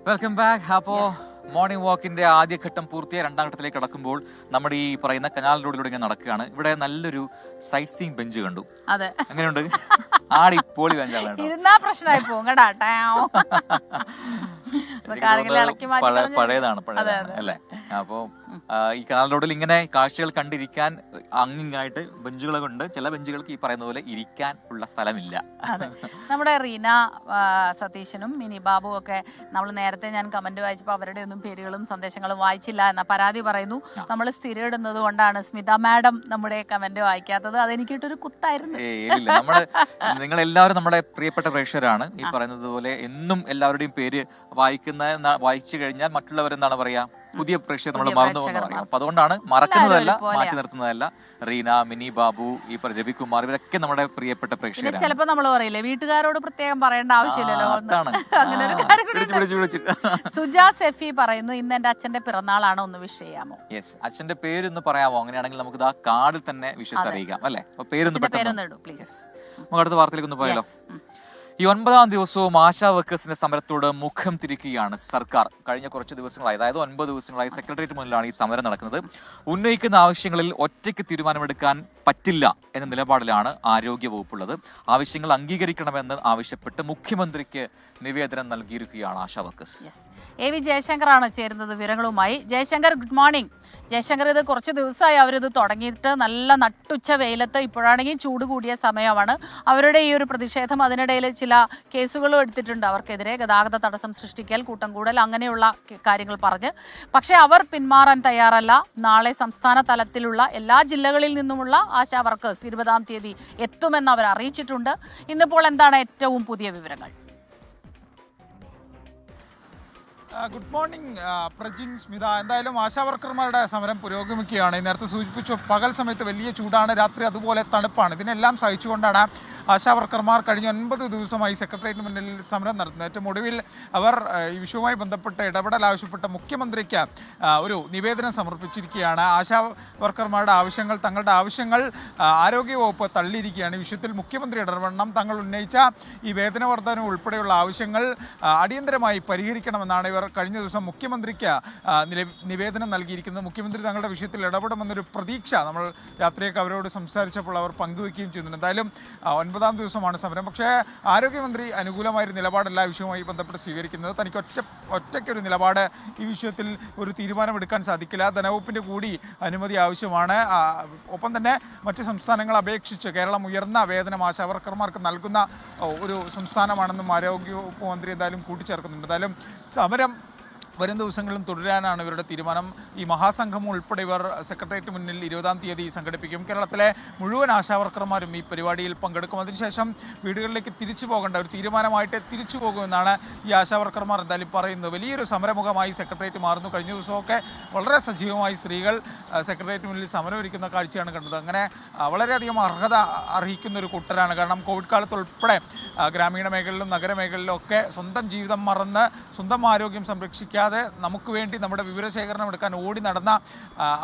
Welcome back. അപ്പോ morning വാക്കിന്റെ ആദ്യഘട്ടം പൂർത്തിയായി രണ്ടാം ഘട്ടത്തിലേക്ക് കടക്കുമ്പോൾ നമ്മുടെ ഈ പറയുന്ന കനാൽ റോഡിലൂടെ ഇങ്ങനെ നടക്കുകയാണ്. ഇവിടെ നല്ലൊരു സൈറ്റ് സീയിങ് ബെഞ്ച് കണ്ടു. അതെ, എങ്ങനെയുണ്ട്? ആടിപ്പോളി ബെഞ്ചാണ്. ഇരുന്നാ പ്രശ്നമായി പോകും പഴയതാണ് അല്ലേ? അപ്പോ ഈ കനാൽ റോഡിൽ ഇങ്ങനെ കാഴ്ചകൾ കണ്ടിരിക്കാൻ അങ്ങിങ്ങായിട്ട് ബെഞ്ചുകൾ കൊണ്ട് ചില ബെഞ്ചുകൾക്ക് ഈ പറയുന്ന പോലെ ഇരിക്കാൻ ഉള്ള സ്ഥലമില്ല. നമ്മുടെ റീന സതീശനും മിനി ബാബു ഒക്കെ നമ്മൾ നേരത്തെ ഞാൻ കമന്റ് വായിച്ചപ്പോൾ അവരുടെ ഒന്നും പേരുകളും സന്ദേശങ്ങളും വായിച്ചില്ല എന്ന പരാതി പറയുന്നു. നമ്മൾ സ്ഥിരം ഇടുന്നത് കൊണ്ടാണ് സ്മിത മാഡം നമ്മുടെ കമന്റ് വായിക്കാത്തത്. അതെനിക്കിട്ടൊരു കുത്തായിരുന്നു. നമ്മള് നിങ്ങൾ എല്ലാവരും നമ്മുടെ പ്രിയപ്പെട്ട പ്രേക്ഷകരാണ്. ഈ പറയുന്നത് പോലെ എന്നും എല്ലാവരുടെയും പേര് വായിച്ചു കഴിഞ്ഞാൽ മറ്റുള്ളവരെന്താണ് പറയാ, പുതിയ പ്രേക്ഷകർ നമ്മൾ മറന്നു പോകുന്ന പറയും. അപ്പൊ അതുകൊണ്ടാണ് മറക്കുന്നതല്ല, മാറ്റി നിർത്തുന്നതല്ല. റീന, മിനി ബാബു, ഈ രവികുമാർ, ഇവരൊക്കെ നമ്മുടെ പ്രിയപ്പെട്ട പ്രേക്ഷകരാണ്. ചിലപ്പോ നമ്മൾ പറയില്ലേ, വീട്ടുകാരോട് പ്രത്യേകം പറയേണ്ട ആവശ്യമില്ലല്ലോ. അങ്ങനെ ഒരു കാര്യം. സുജാ സെഫി പറയുന്നു, ഇന്ന് എന്റെ അച്ഛന്റെ പിറന്നാളാണ്, ഒന്ന് വിഷ് ചെയ്യാമോ? യെസ്, അച്ഛന്റെ പേരൊന്ന് പറയാമോ? അങ്ങനെയാണെങ്കിൽ നമുക്ക് ആ കാർഡിൽ തന്നെ വിഷസ് അറിയിക്കാം അല്ലെ? പേരൊന്ന് പ്ലീസ്. നമുക്ക് അടുത്ത വാർത്തയിലേക്ക് ഒന്ന് പോയാലോ? ഈ 9ാം ദിവസവും ആശാ വർക്കേഴ്സിന്റെ സമരത്തോട് മുഖം തിരിക്കുകയാണ് സർക്കാർ. കഴിഞ്ഞ കുറച്ച് ദിവസങ്ങളായി, അതായത് 9 ദിവസങ്ങളായി സെക്രട്ടേറിയറ്റ് മുന്നിലാണ് ഈ സമരം നടക്കുന്നത്. ഉന്നയിക്കുന്ന ആവശ്യങ്ങളിൽ ഒറ്റയ്ക്ക് തീരുമാനമെടുക്കാൻ പറ്റില്ല എന്ന നിലപാടിലാണ് ആരോഗ്യ വകുപ്പുള്ളത്. ആവശ്യങ്ങൾ അംഗീകരിക്കണമെന്ന് ആവശ്യപ്പെട്ട് മുഖ്യമന്ത്രിക്ക് നിവേദനം നൽകിയിരിക്കുകയാണ് ആശാ വർക്കേഴ്സ്. AV ജയശങ്കറാണ് ചേരുന്നത് വിവരങ്ങളുമായി. Jaishankar, good morning. ജയശങ്കർ, ഇത് കുറച്ച് ദിവസമായി അവരിത് തുടങ്ങിയിട്ട് നല്ല നട്ടുച്ച വെയിലത്ത്, ഇപ്പോഴാണെങ്കിൽ ചൂട് കൂടിയ സമയമാണ്. അവരുടെ ഈ ഒരു പ്രതിഷേധം, അതിനിടയിൽ ചില കേസുകളും എടുത്തിട്ടുണ്ട് അവർക്കെതിരെ, ഗതാഗത തടസ്സം സൃഷ്ടിക്കൽ, കൂട്ടം കൂടൽ, അങ്ങനെയുള്ള കാര്യങ്ങൾ പറഞ്ഞ്. പക്ഷേ അവർ പിന്മാറാൻ തയ്യാറല്ല. നാളെ സംസ്ഥാന തലത്തിലുള്ള എല്ലാ ജില്ലകളിൽ നിന്നുമുള്ള ആശാ വർക്കേഴ്സ് 20ാം തീയതി എത്തുമെന്ന് അവർ അറിയിച്ചിട്ടുണ്ട്. ഇന്നിപ്പോൾ എന്താണ് ഏറ്റവും പുതിയ വിവരങ്ങൾ? Good morning Prajin, Smitha. എന്തായാലും ആശാ വർക്കർമാരുടെ സമരം പുരോഗമിക്കുകയാണ്. നേരത്തെ സൂചിപ്പിച്ചു, പകൽ സമയത്ത് വലിയ ചൂടാണ്, രാത്രി അതുപോലെ തണുപ്പാണ്. ഇതിനെല്ലാം സഹിച്ചുകൊണ്ടാണ് ആശാ വർക്കർമാർ കഴിഞ്ഞ 9 ദിവസമായി സെക്രട്ടേറിയറ്റിന് മുന്നിൽ സമരം നടത്തുന്നത്. ഏറ്റവും ഒടുവിൽ അവർ ഈ വിഷയവുമായി ബന്ധപ്പെട്ട് ഇടപെടൽ ആവശ്യപ്പെട്ട മുഖ്യമന്ത്രിക്ക് ഒരു നിവേദനം സമർപ്പിച്ചിരിക്കുകയാണ്. ആശാ വർക്കർമാരുടെ ആവശ്യങ്ങൾ, തങ്ങളുടെ ആവശ്യങ്ങൾ ആരോഗ്യവകുപ്പ് തള്ളിയിരിക്കുകയാണ്. ഈ വിഷയത്തിൽ മുഖ്യമന്ത്രി ഇടപെടണം, തങ്ങൾ ഉന്നയിച്ച ഈ വേതന വർധന ഉൾപ്പെടെയുള്ള ആവശ്യങ്ങൾ അടിയന്തരമായി പരിഹരിക്കണമെന്നാണ് ഇവർ കഴിഞ്ഞ ദിവസം മുഖ്യമന്ത്രിക്ക് നിവേദനം നൽകിയിരിക്കുന്നത്. മുഖ്യമന്ത്രി തങ്ങളുടെ വിഷയത്തിൽ ഇടപെടുമെന്നൊരു പ്രതീക്ഷ നമ്മൾ രാത്രിയൊക്കെ അവരോട് സംസാരിച്ചപ്പോൾ അവർ പങ്കുവയ്ക്കുകയും ചെയ്യുന്നുണ്ട്. എന്തായാലും 9ാം ദിവസമാണ് സമരം. പക്ഷേ ആരോഗ്യമന്ത്രി അനുകൂലമായൊരു നിലപാടല്ല വിഷയവുമായി ബന്ധപ്പെട്ട് സ്വീകരിക്കുന്നത്. തനിക്ക് ഒറ്റയ്ക്കൊരു നിലപാട് ഈ വിഷയത്തിൽ ഒരു തീരുമാനമെടുക്കാൻ സാധിക്കില്ല. ധനവകുപ്പിൻ്റെ കൂടി അനുമതി ആവശ്യമാണ്. ഒപ്പം തന്നെ മറ്റ് സംസ്ഥാനങ്ങളെ അപേക്ഷിച്ച് കേരളം ഉയർന്ന വേതനം ആശാ വർക്കർമാർക്ക് നൽകുന്ന ഒരു സംസ്ഥാനമാണെന്നും ആരോഗ്യവകുപ്പ് മന്ത്രി എന്തായാലും കൂട്ടിച്ചേർക്കുന്നുണ്ട്. എന്തായാലും സമരം വരും ദിവസങ്ങളിലും തുടരാനാണ് ഇവരുടെ തീരുമാനം. ഈ മഹാസംഘം ഉൾപ്പെടെ ഇവർ സെക്രട്ടേറിയറ്റ് മുന്നിൽ 20ാം തീയതി സംഘടിപ്പിക്കും. കേരളത്തിലെ മുഴുവൻ ആശാ വർക്കർമാരും ഈ പരിപാടിയിൽ പങ്കെടുക്കും. അതിനുശേഷം വീടുകളിലേക്ക് തിരിച്ചു പോകേണ്ട ഒരു തീരുമാനമായിട്ട് തിരിച്ചു പോകുമെന്നാണ് ഈ ആശാ വർക്കർമാർ എന്തായാലും പറയുന്നത്. വലിയൊരു സമരമുഖമായി സെക്രട്ടേറിയറ്റ് മാറുന്നു. കഴിഞ്ഞ ദിവസമൊക്കെ വളരെ സജീവമായി സ്ത്രീകൾ സെക്രട്ടേറിയറ്റ് മുന്നിൽ സമരമൊരുക്കുന്ന കാഴ്ചയാണ് കണ്ടത്. അങ്ങനെ വളരെയധികം അർഹത അർഹിക്കുന്ന ഒരു കൂട്ടരാണ്. കാരണം കോവിഡ് കാലത്ത് ഉൾപ്പെടെ ഗ്രാമീണ മേഖലയിലും നഗരമേഖലയിലും ഒക്കെ സ്വന്തം ജീവിതം മറന്ന് സ്വന്തം ആരോഗ്യം സംരക്ഷിക്കാതെ നമുക്ക് വേണ്ടി നമ്മുടെ വിവരശേഖരണം എടുക്കാൻ ഓടി നടന്ന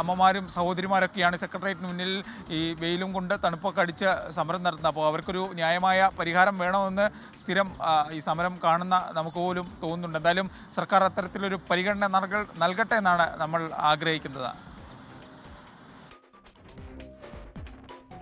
അമ്മമാരും സഹോദരിമാരൊക്കെയാണ് സെക്രട്ടേറിയറ്റിന് മുന്നിൽ ഈ വെയിലും കൊണ്ട് തണുപ്പൊക്കെ അടിച്ച് സമരം നടത്തുന്നത്. അപ്പോൾ അവർക്കൊരു ന്യായമായ പരിഹാരം വേണമെന്ന് സ്ഥിരം ഈ സമരം കാണുന്ന നമുക്ക് പോലും തോന്നുന്നുണ്ട്. എന്തായാലും സർക്കാർ അത്തരത്തിലൊരു പരിഗണന നൽകട്ടെ എന്നാണ് നമ്മൾ ആഗ്രഹിക്കുന്നത്.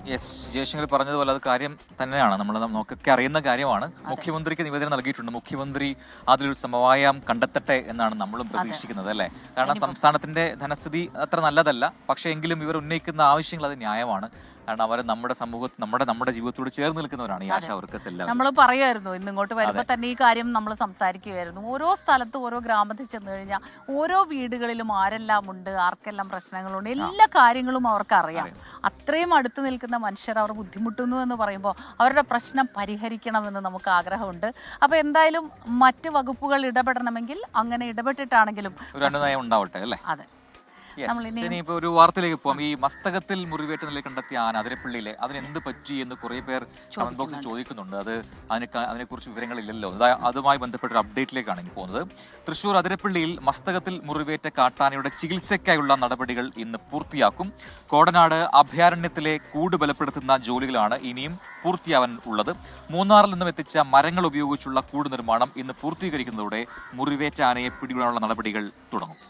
യെസ്, ജയശങ്കർ പറഞ്ഞതുപോലെ അത് കാര്യം തന്നെയാണ്. നമുക്കൊക്കെ അറിയുന്ന കാര്യമാണ്. മുഖ്യമന്ത്രിക്ക് നിവേദനം നൽകിയിട്ടുണ്ട്. മുഖ്യമന്ത്രി അതിലൊരു സമവായം കണ്ടെത്തട്ടെ എന്നാണ് നമ്മളും പ്രതീക്ഷിക്കുന്നത് അല്ലേ? കാരണം സംസ്ഥാനത്തിന്റെ ധനസ്ഥിതി അത്ര നല്ലതല്ല. പക്ഷേ എങ്കിലും ഇവർ ഉന്നയിക്കുന്ന ആവശ്യങ്ങൾ അത് ന്യായമാണ്. കാരണം അവർ നമ്മുടെ സമൂഹത്തിൽ നമ്മുടെ ജീവിതത്തോട് ചേർന്ന് നിൽക്കുന്നവരാണ് ഈ ആശാ വർക്കേഴ്സ് എല്ലാം. നമ്മൾ പറയുമായിരുന്നു, ഇന്നിങ്ങോട്ട് വരുമ്പോൾ തന്നെ ഈ കാര്യം നമ്മൾ സംസാരിക്കുകയായിരുന്നു. ഓരോ സ്ഥലത്തും ഓരോ ഗ്രാമത്തിൽ ചെന്ന് കഴിഞ്ഞാൽ ഓരോ വീടുകളിലും ആരെല്ലാം ഉണ്ട്, ആർക്കെല്ലാം പ്രശ്നങ്ങളുണ്ട്, എല്ലാ കാര്യങ്ങളും അവർക്കറിയാം. അത്രയും അടുത്ത് നിൽക്കുന്ന മനുഷ്യർ അവർ ബുദ്ധിമുട്ടുന്നു എന്ന് പറയുമ്പോൾ അവരുടെ പ്രശ്നം പരിഹരിക്കണമെന്ന് നമുക്ക് ആഗ്രഹമുണ്ട്. അപ്പോൾ എന്തായാലും മറ്റ് വകുപ്പുകൾ ഇടപെടണമെങ്കിൽ അങ്ങനെ ഇടപെട്ടിട്ടാണെങ്കിലും ഉണ്ടാവട്ടെ അല്ലേ? അതെ. ഇനിയിപ്പോ ഒരു വാർത്തയിലേക്ക് പോവാം. ഈ മസ്തകത്തിൽ മുറിവേറ്റ നിലയിൽ കണ്ടെത്തിയ ആന അതിരപ്പള്ളിയിലെ അതിനെന്ത് പറ്റി എന്ന് കുറെ പേർ കമന്റ് ബോക്സിൽ ചോദിക്കുന്നുണ്ട്. അതിനെക്കുറിച്ച് വിവരങ്ങളില്ലല്ലോ. അതുമായി ബന്ധപ്പെട്ട ഒരു അപ്ഡേറ്റിലേക്കാണ് ഇനി പോകുന്നത്. തൃശൂർ അതിരപ്പള്ളിയിൽ മസ്തകത്തിൽ മുറിവേറ്റ കാട്ടാനയുടെ ചികിത്സയ്ക്കായുള്ള നടപടികൾ ഇന്ന് പൂർത്തിയാക്കും. കോടനാട് അഭയാരണ്യത്തിലെ കൂട് ബലപ്പെടുത്തുന്ന ജോലികളാണ് ഇനിയും പൂർത്തിയാവാൻ ഉള്ളത്. മൂന്നാറിൽ നിന്നും എത്തിച്ച മരങ്ങൾ ഉപയോഗിച്ചുള്ള കൂട് നിർമ്മാണം ഇന്ന് പൂർത്തീകരിക്കുന്നതോടെ മുറിവേറ്റ ആനയെ പിടികൂടാനുള്ള നടപടികൾ തുടങ്ങും.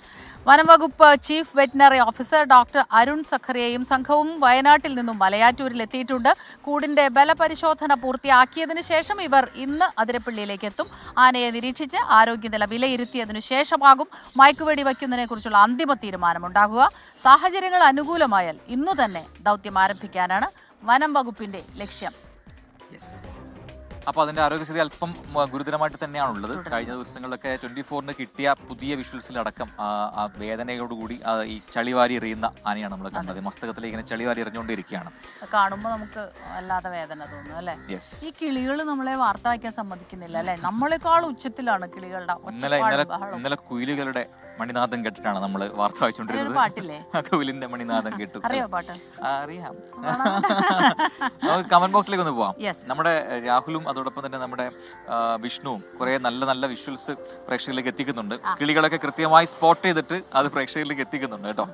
വനംവകുപ്പ് chief veterinary officer doctor Arun സഖറിയയും സംഘവും വയനാട്ടിൽ നിന്നും മലയാറ്റൂരിൽ എത്തിയിട്ടുണ്ട്. കൂടിന്റെ ബലപരിശോധന പൂർത്തിയാക്കിയതിനു ശേഷം ഇവർ ഇന്ന് അതിരപ്പള്ളിയിലേക്ക് എത്തും. ആനയെ നിരീക്ഷിച്ച് ആരോഗ്യനില വിലയിരുത്തിയതിനു ശേഷമാകും മയക്കുവെടി വയ്ക്കുന്നതിനെ കുറിച്ചുള്ള അന്തിമ തീരുമാനമുണ്ടാകുക. സാഹചര്യങ്ങൾ അനുകൂലമായാൽ ഇന്നു തന്നെ ദൗത്യം ആരംഭിക്കാനാണ് വനം വകുപ്പിന്റെ ലക്ഷ്യം. അപ്പോൾ അതിന്റെ ആരോഗ്യസ്ഥിതി അല്പം ഗുരുതരമായിട്ട് തന്നെയാണുള്ളത്. കഴിഞ്ഞ ദിവസങ്ങളിലൊക്കെ 24-ന് കിട്ടിയ പുതിയ വിഷ്വൽസിലടക്കം ആ വേദനയോടുകൂടി ഈ ചളിവാരി എറിയുന്ന ആനയാണ് നമ്മൾ കണ്ടത്. മസ്തകത്തിലേക്ക് ഇങ്ങനെ ചളിവാരി എറിഞ്ഞുകൊണ്ടിരിക്കുകയാണ്. കാണുമ്പോൾ നമുക്ക് വല്ലാതെ വേദന തോന്നും അല്ലേ? ഈ കിളികൾ നമ്മളെ വാർത്ത വായിക്കാൻ സമ്മതിക്കുന്നില്ല അല്ലെ? നമ്മളെക്കാൾ ഉച്ചത്തിലാണ് കിളികളുടെ. ഇന്നലെ കുയിലുകളുടെ മണിനാഥം കേട്ടിട്ടാണ് നമ്മൾ വാർത്ത വായിച്ചുകൊണ്ടിരുന്നത്. കുയിലിന്റെ മണിനാഥം കേട്ടു. അറിയോ പാട്ട്? അറിയാം. നമുക്ക് കമന്റ് ബോക്സിലേക്ക് ഒന്ന് പോവാം. നമ്മുടെ രാഹുലും അതോടൊപ്പം തന്നെ നമ്മുടെ വിഷ്ണുവും കുറെ നല്ല നല്ല വിഷ്വൽസ് പ്രേക്ഷകരിലേക്ക് എത്തിക്കുന്നുണ്ട്. കിളികളൊക്കെ കൃത്യമായി സ്പോട്ട് ചെയ്തിട്ട് അത് പ്രേക്ഷകരിലേക്ക് എത്തിക്കുന്നുണ്ട് കേട്ടോ.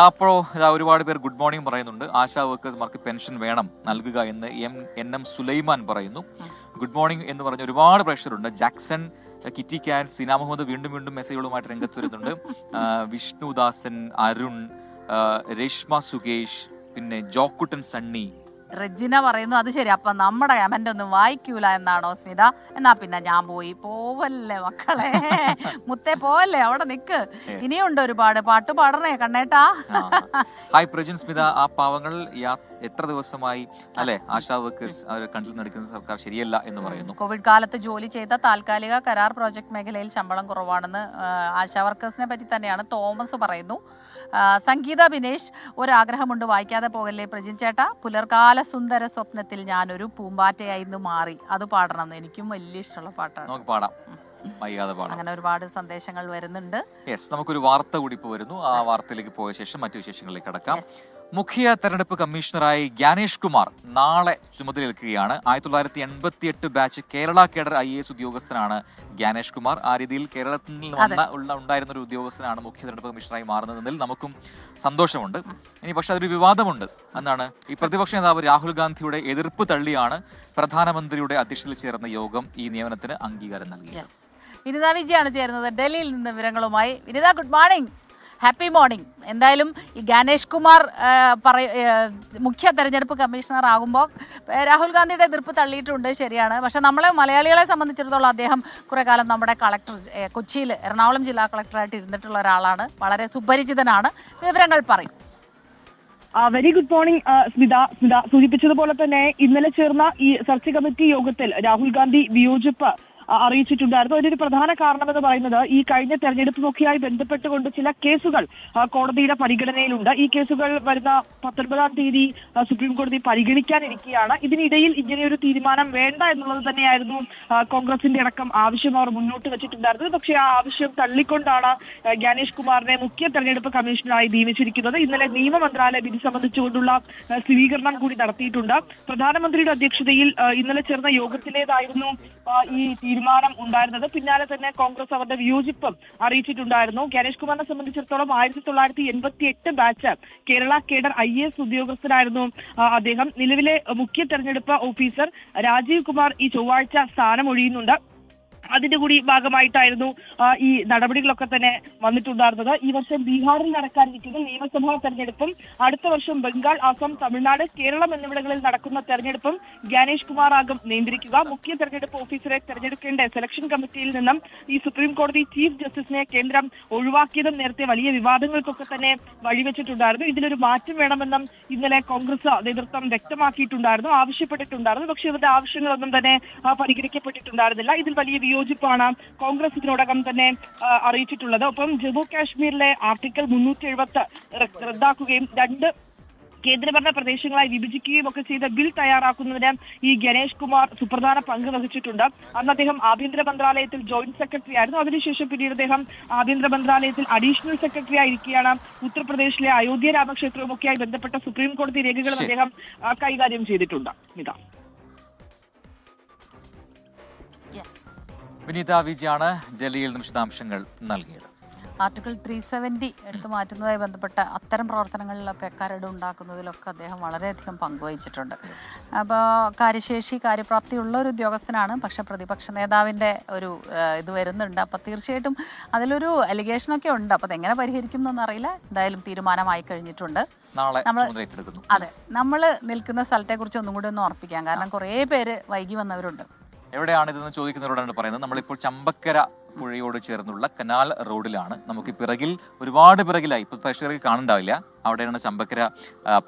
അപ്പോഴോ ഒരുപാട് പേർ ഗുഡ് മോർണിംഗ് പറയുന്നുണ്ട്. ആശാ വർക്കേഴ്സ്മാർക്ക് പെൻഷൻ വേണം നൽകുക എന്ന് NM സുലൈമാൻ പറയുന്നു. ഗുഡ് മോർണിംഗ് എന്ന് പറഞ്ഞ ഒരുപാട് പ്രേക്ഷകരുണ്ട്. ജാക്സൺ, കിറ്റി ക്യാൻ, സിന മുഹമ്മദ് വീണ്ടും മെസ്സേജുകളുമായിട്ട് രംഗത്ത് വരുന്നുണ്ട്. വിഷ്ണുദാസൻ, അരുൺ, രേഷ്മ സുകേഷ്, പിന്നെ ജോക്കുട്ടൻ സണ്ണി. റെജിന പറയുന്നു അത് ശരി, അപ്പൊ നമ്മുടെ കമന്റ് ഒന്നും വായിക്കൂല എന്നാണോ സ്മിത? എന്നാ പിന്നെ ഞാൻ പോവല്ലേ മക്കളെ, മുത്തേ പോവല്ലേ, അവിടെ നിക്ക്, ഇനിയുണ്ട് ഒരുപാട് പാട്ട് പാടണേ കണ്ണേട്ടാ. ഹായ് പ്രജിൻ, സ്മിത, ആ പാവങ്ങൾ എത്ര ദിവസമായി അല്ലെ ആശാ വർക്കേഴ്സ് അവർ കണ്ടിൽ നടക്കുന്ന സർക്കാർ ശരിയല്ല എന്ന് പറയുന്നു. കോവിഡ് കാലത്ത് ജോലി ചെയ്ത താൽക്കാലിക കരാർ പ്രോജക്ട് മേഖലയിൽ ശമ്പളം കുറവാണെന്ന് ആശാ വർക്കേഴ്സിനെ പറ്റി തന്നെയാണ് തോമസ് പറയുന്നു. സംഗീത ബിനേഷ്, ഒരാഗ്രഹമുണ്ട് വായിക്കാതെ പോകല്ലേ പ്രജിൻ ചേട്ടാ, പുലർകാല സുന്ദര സ്വപ്നത്തിൽ ഞാനൊരു പൂമ്പാറ്റയായി ഇന്ന് മാറി, അത് പാടണം എന്ന്. എനിക്കും വലിയ ഇഷ്ടമുള്ള പാട്ടാണ്. നമുക്ക് പാടാം. അങ്ങനെ ഒരുപാട് സന്ദേശങ്ങൾ വരുന്നുണ്ട്. നമുക്കൊരു വാർത്ത കൂടി ഇപ്പോൾ വരുന്നു. ആ വാർത്തയിലേക്ക് പോയ ശേഷം മറ്റു വിശേഷങ്ങളിലേക്ക് കടക്കാം. മുഖ്യ തെരഞ്ഞെടുപ്പ് കമ്മീഷണറായി ഗ്യാനേഷ് കുമാർ നാളെ ചുമതലയേൽക്കുകയാണ്. 1988 ബാച്ച് കേരള കേഡർ IAS ഉദ്യോഗസ്ഥനാണ് ഗ്യാനേഷ് കുമാർ. ആ രീതിയിൽ കേരളത്തിൽ ഉണ്ടായിരുന്ന ഒരു ഉദ്യോഗസ്ഥനാണ് മുഖ്യ തെരഞ്ഞെടുപ്പ് കമ്മീഷണറായി മാറുന്നതിൽ നമുക്കും സന്തോഷമുണ്ട്. ഇനി പക്ഷെ അതൊരു വിവാദമുണ്ട്. എന്നാണ് ഈ പ്രതിപക്ഷ നേതാവ് രാഹുൽ ഗാന്ധിയുടെ എതിർപ്പ് തള്ളിയാണ് പ്രധാനമന്ത്രിയുടെ അധ്യക്ഷതയിൽ ചേർന്ന യോഗം ഈ നിയമനത്തിന് അംഗീകാരം നൽകിയത്. വിനിത വിജയാണ് ചേരുന്നത് ഡൽഹിയിൽ നിന്ന് വിവരങ്ങളുമായി. Vinitha, good morning, happy morning. എന്തായാലും ഈ ഗ്യാനേഷ് കുമാർ മുഖ്യ തെരഞ്ഞെടുപ്പ് കമ്മീഷണർ ആകുമ്പോൾ രാഹുൽ ഗാന്ധിയുടെ എതിർപ്പ് തള്ളിയിട്ടുണ്ട്, ശരിയാണ്. പക്ഷെ നമ്മളെ മലയാളികളെ സംബന്ധിച്ചിടത്തോളം അദ്ദേഹം കുറെ കാലം നമ്മുടെ കളക്ടർ, കൊച്ചിയിൽ എറണാകുളം ജില്ലാ കളക്ടറായിട്ട് ഇരുന്നിട്ടുള്ള ഒരാളാണ്, വളരെ സുപരിചിതനാണ്. വിവരങ്ങൾ പറയും. Very good morning Smitha. സൂചിപ്പിച്ചതുപോലെ തന്നെ ഇന്നലെ ചേർന്ന ഈ സെർച്ച് കമ്മിറ്റി യോഗത്തിൽ രാഹുൽ ഗാന്ധി വിയോജിപ്പ് അറിയിച്ചിട്ടുണ്ടായിരുന്നു. അതിനൊരു പ്രധാന കാരണമെന്ന് പറയുന്നത് ഈ കഴിഞ്ഞ തെരഞ്ഞെടുപ്പുമൊക്കെയായി ബന്ധപ്പെട്ടുകൊണ്ട് ചില കേസുകൾ കോടതിയുടെ പരിഗണനയിലുണ്ട്. ഈ കേസുകൾ വരുന്ന 19-ാം തീയതി സുപ്രീം കോടതി പരിഗണിക്കാനിരിക്കുകയാണ്. ഇതിനിടയിൽ ഇങ്ങനെയൊരു തീരുമാനം വേണ്ട എന്നുള്ളത് തന്നെയായിരുന്നു കോൺഗ്രസിന്റെ അടക്കം ആവശ്യം അവർ മുന്നോട്ട് വെച്ചിട്ടുണ്ടായിരുന്നത്. പക്ഷേ ആ ആവശ്യം തള്ളിക്കൊണ്ടാണ് ഗ്യാനേഷ് കുമാറിനെ മുഖ്യ തെരഞ്ഞെടുപ്പ് കമ്മീഷണറായി നിയമിച്ചിരിക്കുന്നത്. ഇന്നലെ നിയമ മന്ത്രാലയം ഇത് സംബന്ധിച്ചുകൊണ്ടുള്ള സ്ഥിരീകരണം കൂടി നടത്തിയിട്ടുണ്ട്. പ്രധാനമന്ത്രിയുടെ അധ്യക്ഷതയിൽ ഇന്നലെ ചേർന്ന യോഗത്തിലേതായിരുന്നു ഈ തീരുമാനം ഉണ്ടായിരുന്നത്. പിന്നാലെ തന്നെ കോൺഗ്രസ് അവരുടെ വിയോജിപ്പും അറിയിച്ചിട്ടുണ്ടായിരുന്നു. ഗ്യാനേഷ് കുമാറിനെ സംബന്ധിച്ചിടത്തോളം 1988 ബാച്ച് കേരള കേഡർ IAS ഉദ്യോഗസ്ഥനായിരുന്നു അദ്ദേഹം. നിലവിലെ മുഖ്യ തെരഞ്ഞെടുപ്പ് ഓഫീസർ രാജീവ് കുമാർ ഈ ചൊവ്വാഴ്ച സ്ഥാനമൊഴിയുന്നുണ്ട്. അതിന്റെ കൂടി ഭാഗമായിട്ടായിരുന്നു ഈ നടപടികളൊക്കെ തന്നെ വന്നിട്ടുണ്ടായിരുന്നത്. ഈ വർഷം ബീഹാറിൽ നടക്കാനിരിക്കുന്ന നിയമസഭാ തെരഞ്ഞെടുപ്പും അടുത്ത വർഷം ബംഗാൾ, ആസാം, തമിഴ്നാട്, കേരളം എന്നിവിടങ്ങളിൽ നടക്കുന്ന തെരഞ്ഞെടുപ്പും ഗ്യാനേഷ് കുമാർ ആകും നിയന്ത്രിക്കുക. മുഖ്യ തെരഞ്ഞെടുപ്പ് ഓഫീസറെ തെരഞ്ഞെടുക്കേണ്ട സെലക്ഷൻ കമ്മിറ്റിയിൽ നിന്നും ഈ സുപ്രീം കോടതി ചീഫ് ജസ്റ്റിസിനെ കേന്ദ്രം ഒഴിവാക്കിയതും നേരത്തെ വലിയ വിവാദങ്ങൾക്കൊക്കെ തന്നെ വഴിവെച്ചിട്ടുണ്ടായിരുന്നു. ഇതിലൊരു മാറ്റം വേണമെന്നും ഇന്നലെ കോൺഗ്രസ് നേതൃത്വം വ്യക്തമാക്കിയിട്ടുണ്ടായിരുന്നു, ആവശ്യപ്പെട്ടിട്ടുണ്ടായിരുന്നു. പക്ഷേ ഇവരുടെ ആവശ്യങ്ങളൊന്നും തന്നെ പരിഗണിക്കപ്പെട്ടിട്ടുണ്ടായിരുന്നില്ല. ഇതിൽ വലിയ വിയോജിപ്പാണ് കോൺഗ്രസ് ഇതിനോടകം തന്നെ അറിയിച്ചിട്ടുള്ളത്. ഒപ്പം ജമ്മു കാശ്മീരിലെ ആർട്ടിക്കിൾ 370 റദ്ദാക്കുകയും 2 കേന്ദ്രഭരണ പ്രദേശങ്ങളായി വിഭജിക്കുകയും ഒക്കെ ചെയ്ത ബിൽ തയ്യാറാക്കുന്നതിന് ഈ ഗണേഷ് കുമാർ സുപ്രധാന പങ്ക് വഹിച്ചിട്ടുണ്ട്. അന്ന് അദ്ദേഹം ആഭ്യന്തര മന്ത്രാലയത്തിൽ ജോയിന്റ് സെക്രട്ടറി ആയിരുന്നു. അതിനുശേഷം പിന്നീട് അദ്ദേഹം ആഭ്യന്തര മന്ത്രാലയത്തിൽ അഡീഷണൽ സെക്രട്ടറി ആയിരിക്കുകയാണ്. ഉത്തർപ്രദേശിലെ അയോധ്യ രാമക്ഷേത്രവുമൊക്കെയായി ബന്ധപ്പെട്ട സുപ്രീം കോടതി രേഖകളും അദ്ദേഹം കൈകാര്യം ചെയ്തിട്ടുണ്ട്. വിനീത വിജയാണ് ഡൽഹിയിൽ നിന്ന് വിശദാംശങ്ങൾ നൽകിയത്. ആർട്ടിക്കിൾ 370 എടുത്തു മാറ്റുന്നതുമായി ബന്ധപ്പെട്ട അത്തരം പ്രവർത്തനങ്ങളിലൊക്കെ കരട് ഉണ്ടാക്കുന്നതിലൊക്കെ അദ്ദേഹം വളരെയധികം പങ്കുവഹിച്ചിട്ടുണ്ട്. അപ്പോൾ കാര്യശേഷി കാര്യപ്രാപ്തിയുള്ള ഒരു ഉദ്യോഗസ്ഥനാണ്. പക്ഷെ പ്രതിപക്ഷ നേതാവിൻ്റെ ഒരു ഇത് വരുന്നുണ്ട്. അപ്പോൾ തീർച്ചയായിട്ടും അതിലൊരു അലിഗേഷനൊക്കെ ഉണ്ട്. അപ്പോൾ അതെങ്ങനെ പരിഹരിക്കും എന്നറിയില്ല. എന്തായാലും തീരുമാനമായി കഴിഞ്ഞിട്ടുണ്ട്. അതെ, നമ്മൾ നിൽക്കുന്ന സ്ഥലത്തെക്കുറിച്ച് ഒന്നും കൂടി ഒന്ന് ഓർപ്പിക്കാം. കാരണം കുറേ പേര് വൈകി വന്നവരുണ്ട്. എവിടെയാണ് ഇതെന്ന് ചോദിക്കുന്നവരോടാണ് പറയുന്നത്. നമ്മളിപ്പോൾ ചമ്പക്കര പുഴയോട് ചേർന്നുള്ള കനാൽ റോഡിലാണ്. നമുക്ക് പിറകിൽ ഒരുപാട് പിറകിലായി ഇപ്പോൾ പ്രേക്ഷകർക്ക് കാണുന്നുണ്ടാവില്ല, അവിടെയാണ് ചമ്പക്കര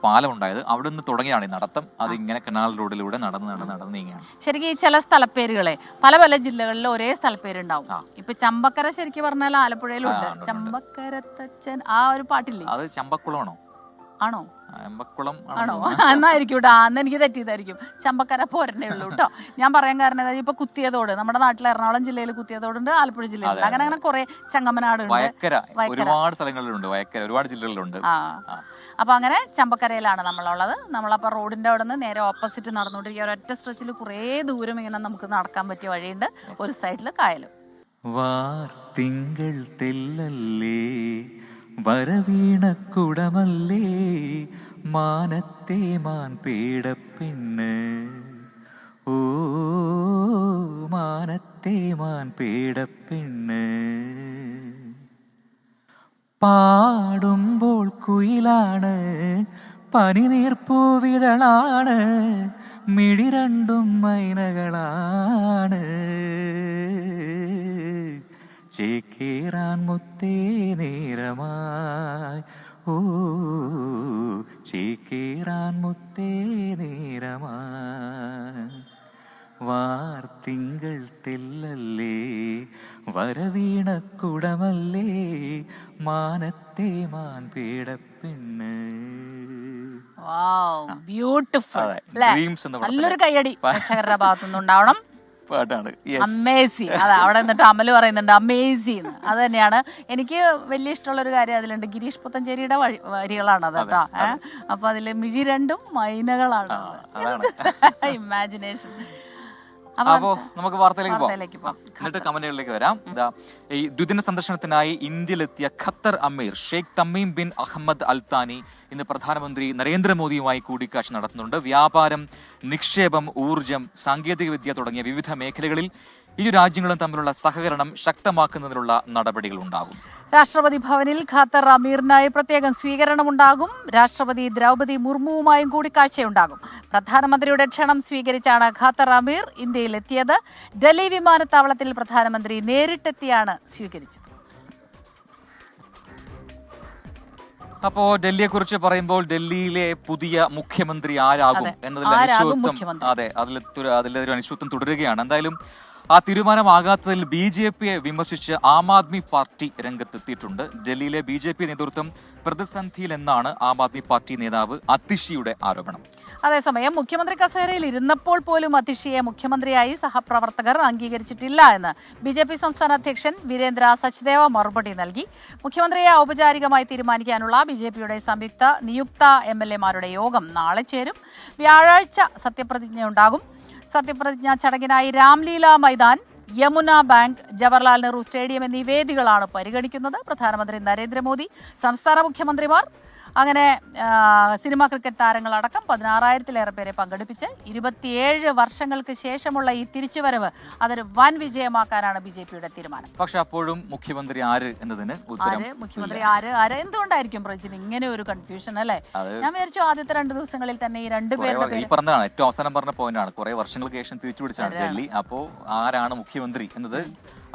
പാലം ഉണ്ടായത്. അവിടെ നിന്ന് തുടങ്ങിയാണ് ഈ നടത്തം. അതിങ്ങനെ കനാൽ റോഡിലൂടെ നടന്ന് നീങ്ങുകയാണ്. ശരിക്കും ഈ ചില സ്ഥലപ്പേരുകളെ പല പല ജില്ലകളിലും ഒരേ സ്ഥലപ്പേരുണ്ടാവും. ഇപ്പൊ ചമ്പക്കര ശരിക്കും പറഞ്ഞാൽ ആലപ്പുഴയിലും ഉണ്ട്. ചമ്പക്കര തച്ചൻ ആ ഒരു പാട്ടില്ലേ, അത് ചമ്പക്കുളമാണോ? ആണോ? ചമ്പക്കുളം ആണോ? എന്നായിരിക്കും കേട്ടോ. അന്ന് എനിക്ക് തെറ്റിയതായിരിക്കും. ചമ്പക്കര പോരണ്ടേ ഉള്ളൂ കേട്ടോ. ഞാൻ പറയാൻ കാരണം ഇപ്പൊ കുത്തിയതോട്, നമ്മുടെ നാട്ടിലെ എറണാകുളം ജില്ലയിൽ കുത്തിയതോടുണ്ട്, ആലപ്പുഴ ജില്ലയിലുണ്ട്, അങ്ങനെ കുറെ ചങ്ങമനാട് ഒരുപാട് സ്ഥലങ്ങളിലുണ്ട്, വയക്കര ഒരുപാട് ജില്ലകളിലുണ്ട്. അപ്പൊ അങ്ങനെ ചമ്പക്കരയിലാണ് നമ്മളുള്ളത്. നമ്മളപ്പോ റോഡിന്റെ അവിടെ നിന്ന് നേരെ ഓപ്പോസിറ്റ് നടന്നുകൊണ്ടിരിക്കുക. ഒരൊറ്റ സ്ട്രെച്ചിൽ കുറേ ദൂരം ഇങ്ങനെ നമുക്ക് നടക്കാൻ പറ്റിയ വഴിയുണ്ട്. ഒരു സൈഡില് കായലും. തിങ്കൾ തെല്ലല്ലേ വരവീണക്കുടമല്ലേ മാനത്തെ മാൻ പേടപ്പെണ്ണ്, ഓ മാനത്തെ മാൻ പേടപ്പെണ്ണ്. പാടുമ്പോൾ കുയിലാണ് പനിനീർപ്പൂവിതളാണ്, മിഴി രണ്ടും മൈനകളാണ്. ചേക്കേറാൻ മുത്തേ നേരമായി, ഓ ചേക്കേറാൻ മുത്തേ നേരമായി. വാർത്തിങ്കൾ തെല്ലല്ലേ വരവീണക്കുടമല്ലേ മാനത്തെ മാൻ പേടപ്പെണ്ണ്. ബ്യൂട്ടിഫുൾ അല്ലേ? നല്ലൊരു കയ്യടി പ്രേക്ഷകരുടെ ഭാഗത്തുനിന്നുണ്ടാവണം. അമേസിങ്. അതെ, അവിടെ നിന്നിട്ട് അമല് പറയുന്നുണ്ട് അമേസിങ്. അത് തന്നെയാണ് എനിക്ക് വലിയ ഇഷ്ടമുള്ള ഒരു കാര്യം അതിലുണ്ട്. ഗിരീഷ് പുത്തഞ്ചേരിയുടെ വരികളാണ് അത് കേട്ടോ. അപ്പൊ അതില് മിഴി രണ്ടും മൈനകളാണ്. ഇമാജിനേഷൻ. അപ്പോ നമുക്ക് വാർത്തയിലേക്ക് പോകാം. എന്നിട്ട് കമന്റുകളിലേക്ക് വരാം. ഈ ദ്വിദിന സന്ദർശനത്തിനായി ഇന്ത്യയിലെത്തിയ ഖത്തർ അമീർ ഷെയ്ഖ് തമീം ബിൻ അഹമ്മദ് അൽ താനി ഇന്ന് പ്രധാനമന്ത്രി നരേന്ദ്രമോദിയുമായി കൂടിക്കാഴ്ച നടത്തുന്നുണ്ട്. വ്യാപാരം, നിക്ഷേപം, ഊർജം, സാങ്കേതിക വിദ്യ തുടങ്ങിയ വിവിധ മേഖലകളിൽ ഇരു രാജ്യങ്ങളും തമ്മിലുള്ള സഹകരണം ശക്തമാക്കുന്നതിനുള്ള നടപടികൾ ഉണ്ടാകും. രാഷ്ട്രപതി ഭവനിൽ ഖത്തർ അമീറിനായി പ്രത്യേകം സ്വീകരണമുണ്ടാകും. രാഷ്ട്രപതി ദ്രൗപദി മുർമുവുമായും കൂടിക്കാഴ്ചയുണ്ടാകും. പ്രധാനമന്ത്രിയുടെ ക്ഷണം സ്വീകരിച്ചാണ് ഖത്തർ അമീർ ഇന്ത്യയിലെത്തിയത്. ഡൽഹി വിമാനത്താവളത്തിൽ പ്രധാനമന്ത്രി നേരിട്ടെത്തിയാണ് സ്വീകരിച്ചത്. അപ്പോ ഡൽഹിയെ കുറിച്ച് പറയുമ്പോൾ ഡൽഹിയിലെ പുതിയ മുഖ്യമന്ത്രി ആരാകും എന്നതിൽ അനിശ്ചിതത്വം, അതെ, അതിലൊരു അനിശ്ചിതത്വം തുടരുകയാണ്. എന്തായാലും ആ തീരുമാനമാകാത്തതിൽ BJPയെ വിമർശിച്ച് ആം ആദ്മി പാർട്ടി രംഗത്തെത്തിയിട്ടുണ്ട്. ഡൽഹിയിലെ BJP നേതൃത്വം പ്രതിസന്ധിയിലെന്നാണ് ആം ആദ്മി പാർട്ടി നേതാവ് അതിഷിയുടെ ആരോപണം. അതേസമയം മുഖ്യമന്ത്രി കസേരയിൽ ഇരുന്നപ്പോൾ പോലും അതിഷിയെ മുഖ്യമന്ത്രിയായി സഹപ്രവർത്തകർ അംഗീകരിച്ചിട്ടില്ല എന്ന് BJP സംസ്ഥാന അധ്യക്ഷൻ വീരേന്ദ്ര സച്ദേവ മറുപടി നൽകി. മുഖ്യമന്ത്രിയെ ഔപചാരികമായി തീരുമാനിക്കാനുള്ള BJPയുടെ സംയുക്ത നിയുക്ത MLA-മാരുടെ യോഗം നാളെ ചേരും. വ്യാഴാഴ്ച സത്യപ്രതിജ്ഞയുണ്ടാകും. സത്യപ്രതിജ്ഞാ ചടങ്ങിനായി രാംലീല മൈതാൻ, യമുന ബാങ്ക്, ജവഹർലാൽ നെഹ്റു സ്റ്റേഡിയം എന്നീ വേദികളാണ് പരിഗണിക്കുന്നത്. പ്രധാനമന്ത്രി നരേന്ദ്രമോദി, സംസ്ഥാന മുഖ്യമന്ത്രിമാർ, അങ്ങനെ സിനിമാ ക്രിക്കറ്റ് താരങ്ങളടക്കം 16,000-ലേറെ പേരെ പങ്കെടുപ്പിച്ച് 27 വർഷങ്ങൾക്ക് ശേഷമുള്ള ഈ തിരിച്ചുവരവ് അതൊരു വൻ വിജയമാക്കാനാണ് BJPയുടെ തീരുമാനം. പക്ഷെ അപ്പോഴും മുഖ്യമന്ത്രി ആര് എന്നതിന് മുഖ്യമന്ത്രി ആര് എന്തുകൊണ്ടായിരിക്കും പ്രജിന് ഇങ്ങനെ ഒരു കൺഫ്യൂഷൻ അല്ലേ? ഞാൻ വിചാരിച്ചു ആദ്യത്തെ 2 ദിവസങ്ങളിൽ തന്നെ ഈ രണ്ടുപേരുടെ പറഞ്ഞതാണ് ഏറ്റവും അവസാനം പറഞ്ഞ പോയിന്റാണ്. കുറെ വർഷങ്ങൾക്ക് ശേഷം തിരിച്ചു പിടിച്ചാണ് ഡൽഹി. അപ്പോ ആരാണ് മുഖ്യമന്ത്രി എന്നത്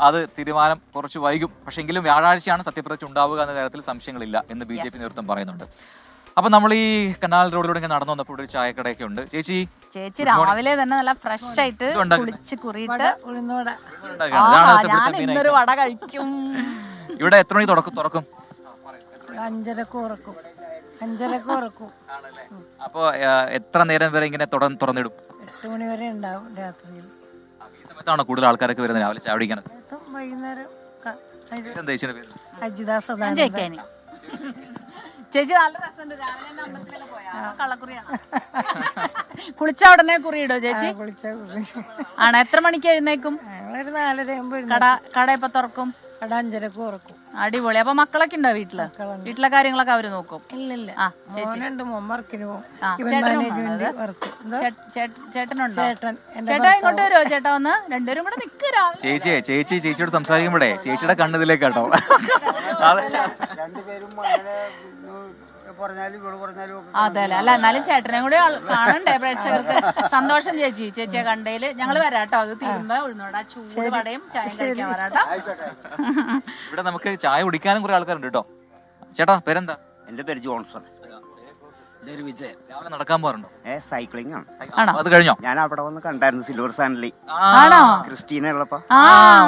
അത് തീരുമാനം കുറച്ച് വൈകും. പക്ഷെ എങ്കിലും വ്യാഴാഴ്ചയാണ് സത്യപ്രതിജ്ഞ ഉണ്ടാവുക എന്ന കാര്യത്തിൽ സംശയങ്ങളില്ല എന്ന് BJP നേതൃത്വം പറയുന്നുണ്ട്. അപ്പൊ നമ്മൾ ഈ കനാൽ റോഡിലൂടെ നടന്നു വന്നപ്പോൾ ഒരു ചായക്കടയൊക്കെ ഉണ്ട്. ചേച്ചി രാവിലെ തന്നെ നല്ല ഫ്രഷ് ആയിട്ട് കുളിച്ച് കുറിയിട്ട് ഇന്നൊരു വട കഴിക്കും. ഇവിടെ എത്ര മണിക്ക് തുറക്കും? 5:30 തുറക്കും. 5:30 ഉറക്കും. അപ്പൊ എത്ര നേരം വരെ ഇങ്ങനെ തുറന്നിടും? 8 മണി വരെ ഉണ്ടാവും രാത്രിയിൽ. ഈ സമയത്താണോ കൂടുതൽ ആൾക്കാരൊക്കെ വരുന്നത് രാവിലെ ചായ കുടിക്കാനൊക്കെ? വൈകുന്നേരം എന്താ ചേച്ചിയുടെ പേര്? അജിത സദാനന്ദൻ. ജയിക്കാനി ചേച്ചി നല്ല രസമുണ്ട്. രാവിലെ തന്നെ അമ്പലത്തിലൊക്കെ പോയാ കള്ളക്കുറിയാണ്. കുളിച്ച ഉടനെ കുറിയിടോ ചേച്ചി? ആണോ? എത്ര മണിക്ക് എഴുന്നേക്കും? ഒരു 4:30 കട എപ്പോ തുറക്കും? കട 5:30 ഉറക്കും. അടിപൊളി. അപ്പൊ മക്കളൊക്കെ ഉണ്ടോ വീട്ടില്? വീട്ടിലെ കാര്യങ്ങളൊക്കെ അവര് നോക്കും? ഇല്ലില്ല. ആ മോനുണ്ട്, മോൻ വർക്കിന് പോകും. ചേട്ടനുണ്ടോ? ചേട്ടൻ ചേട്ടാ ഇങ്ങോട്ട് വരുമോ? ചേട്ടാ ഒന്ന് രണ്ടുപേരും കൂടെ നിക്ക് രാവിലെ. ചേച്ചിയോട് സംസാരിക്കുമ്പോഴേ ചേച്ചിയുടെ കണ്ണതിലേക്ക് കേട്ടോ. അതെ അല്ല എന്നാലും ചേട്ടനെ കൂടി കാണണ്ടേ പ്രേക്ഷകർക്ക്? സന്തോഷം ചേച്ചി, ചേച്ചിയെ കണ്ടേല്. ഞങ്ങള് വരാട്ടോ. അത് തീരുമ്പോ ഉഴുന്നോടാ ചൂട് വടയും ചായ കഴിക്കാൻ വരാട്ടോ. ഇവിടെ നമുക്ക് ചായ കുടിക്കാനും കുറെ ആൾക്കാരുണ്ട് കേട്ടോ. ചേട്ടാ പേരെന്താ? എന്റെ പേര് ജോൺസൺ. വിജയൻ. രാവിലെ നടക്കാൻ പോകാറുണ്ടോ? സൈക്ലിംഗ് ആണ്. അത് കഴിഞ്ഞോ? ഞാൻ അവിടെ വന്ന് കണ്ടായിരുന്നു സിൽവർ സാൻഡലി. ആണോ? ക്രിസ്റ്റീന ഉള്ളപ്പോ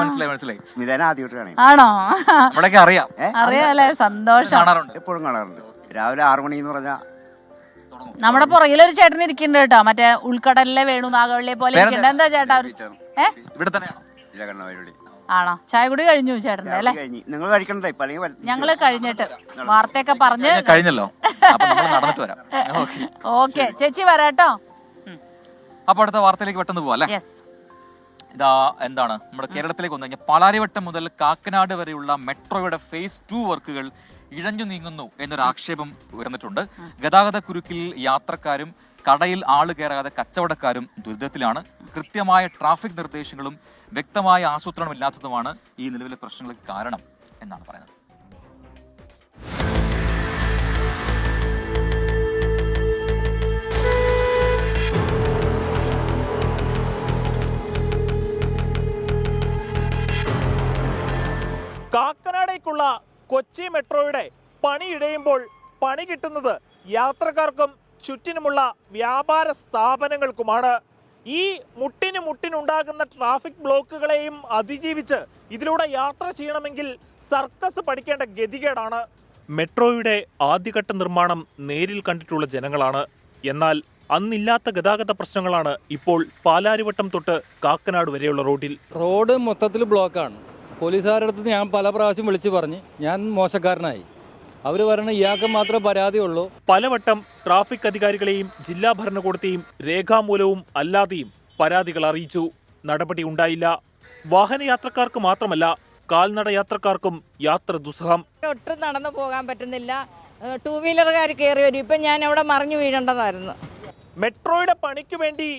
മനസ്സിലായി. സ്മിതനെ ആദ്യമായിട്ട് കാണാം. ആണോ? നമ്മളൊക്കെ അറിയാം, അറിയാലേ. സന്തോഷം. കാണാറുണ്ട്, എപ്പോഴും കാണാറുണ്ട്. രാവിലെ 6 മണി എന്ന് പറഞ്ഞാൽ നമ്മുടെ പുറകിലൊരു ചേട്ടൻ ഇരിക്കുന്നുണ്ട് കേട്ടോ. മറ്റേ ഉൾക്കടലിലെ വേണു നാഗവള്ളിയെ പോലെ ഇരിക്കണ്ട. എന്താ ചേട്ടാ? ഇവിടെ തന്നെയാണോ? ആണോ? ചായ കൂടി കഴിഞ്ഞു ചേട്ടന്റെ അല്ലേ? നിങ്ങൾ കഴിക്കണ്ടേ? ഞങ്ങള് കഴിഞ്ഞിട്ട് വാർത്തയൊക്കെ പറഞ്ഞ് കഴിഞ്ഞല്ലോ. നടന്നിട്ട് വരാം. ഓക്കെ ചേച്ചി വരാട്ടോ. അപ്പൊ അടുത്ത വാർത്തയിലേക്ക് പെട്ടെന്ന് പോവാം അല്ലേ? ഇതാ എന്താണ് നമ്മുടെ കേരളത്തിലേക്ക് വന്നു കഴിഞ്ഞാൽ പാലാരിവട്ടം മുതൽ കാക്കനാട് വരെയുള്ള മെട്രോയുടെ ഫേസ് 2 വർക്കുകൾ ഇഴഞ്ഞു നീങ്ങുന്നു എന്നൊരു ആക്ഷേപം ഉയർന്നിട്ടുണ്ട്. ഗതാഗത കുരുക്കിൽ യാത്രക്കാരും കടയിൽ ആള് കയറാതെ കച്ചവടക്കാരും ദുരിതത്തിലാണ്. കൃത്യമായ ട്രാഫിക് നിർദ്ദേശങ്ങളും വ്യക്തമായ ആസൂത്രണം ഇല്ലാത്തതുമാണ് ഈ നിലവിലെ പ്രശ്നങ്ങൾക്ക് കാരണം എന്നാണ് പറയുന്നത്. കാക്കനാടേക്കുള്ള കൊച്ചി മെട്രോയുടെ പണിയിടയുമ്പോൾ പണി കിട്ടുന്നത് യാത്രക്കാർക്കും ചുറ്റിനുമുള്ള വ്യാപാര സ്ഥാപനങ്ങൾക്കുമാണ്. ഈ മുട്ടിനുണ്ടാകുന്ന ട്രാഫിക് ബ്ലോക്കുകളെയും അതിജീവിച്ച് ഇതിലൂടെ യാത്ര ചെയ്യണമെങ്കിൽ സർക്കസ് പഠിക്കേണ്ട ഗതികേടാണ്. മെട്രോയുടെ ആദ്യഘട്ട നിർമ്മാണം നേരിൽ കണ്ടിട്ടുള്ള ജനങ്ങളാണ്. എന്നാൽ അന്നില്ലാത്ത ഗതാഗത പ്രശ്നങ്ങളാണ് ഇപ്പോൾ പാലാരിവട്ടം തൊട്ട് കാക്കനാട് വരെയുള്ള റോഡിൽ. റോഡ് മൊത്തത്തിൽ ബ്ലോക്കാണ്. പോലീസുകാരുടെ അടുത്ത് ഞാൻ പല പ്രാവശ്യം വിളിച്ചു പറഞ്ഞ് ഞാൻ മോശക്കാരനായി. അവർ പറയണ ഇയാൾക്ക് മാത്രമേ പരാതിയുള്ളൂ. പലവട്ടം ട്രാഫിക് അധികാരികളെയും ജില്ലാ ഭരണകൂടത്തെയും രേഖാമൂലവും അല്ലാതെയും പരാതികൾ അറിയിച്ചു. നടപടി ഉണ്ടായില്ല. വാഹനയാത്രക്കാർക്ക് മാത്രമല്ല കാൽനട യാത്രക്കാർക്കും യാത്ര ദുസ്സഹം. ഒട്ടും നടന്നു പോകാൻ പറ്റുന്നില്ല. 2 വീലറുകാർ കയറി വരും. ഇപ്പം ഞാൻ അവിടെ മറിഞ്ഞു വീഴേണ്ടതായിരുന്നു. മെട്രോയുടെ പണിക്ക് വേണ്ടി